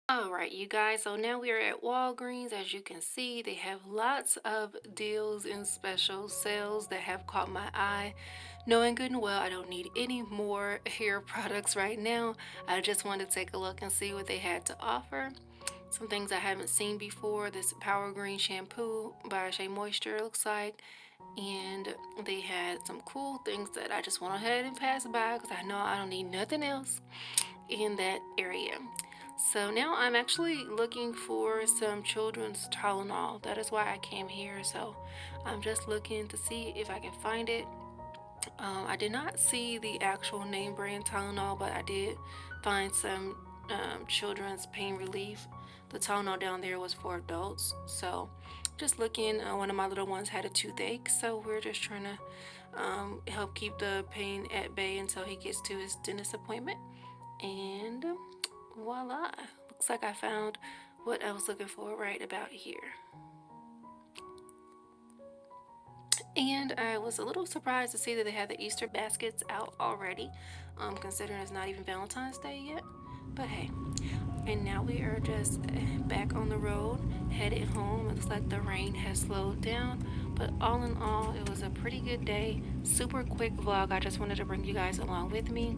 All right, you guys. So now we are at Walgreens. As you can see, they have lots of deals and special sales that have caught my eye. Knowing good and well, I don't need any more hair products right now. I just wanted to take a look and see what they had to offer. Some things I haven't seen before. This Power Green shampoo by Shea Moisture looks like. And they had some cool things that I just went ahead and passed by because I know I don't need nothing else in that area. So now I'm actually looking for some children's Tylenol. That is why I came here. So I'm just looking to see if I can find it. I did not see the actual name brand Tylenol, but I did find some children's pain relief. The Tylenol down there was for adults. So just looking, one of my little ones had a toothache. So we're just trying to help keep the pain at bay until he gets to his dentist appointment. And voila, looks like I found what I was looking for right about here. And I was a little surprised to see that they had the Easter baskets out already, considering it's not even Valentine's Day yet. But hey, and now we are just back on the road, headed home. It looks like the rain has slowed down, but all in all, it was a pretty good day. Super quick vlog. I just wanted to bring you guys along with me.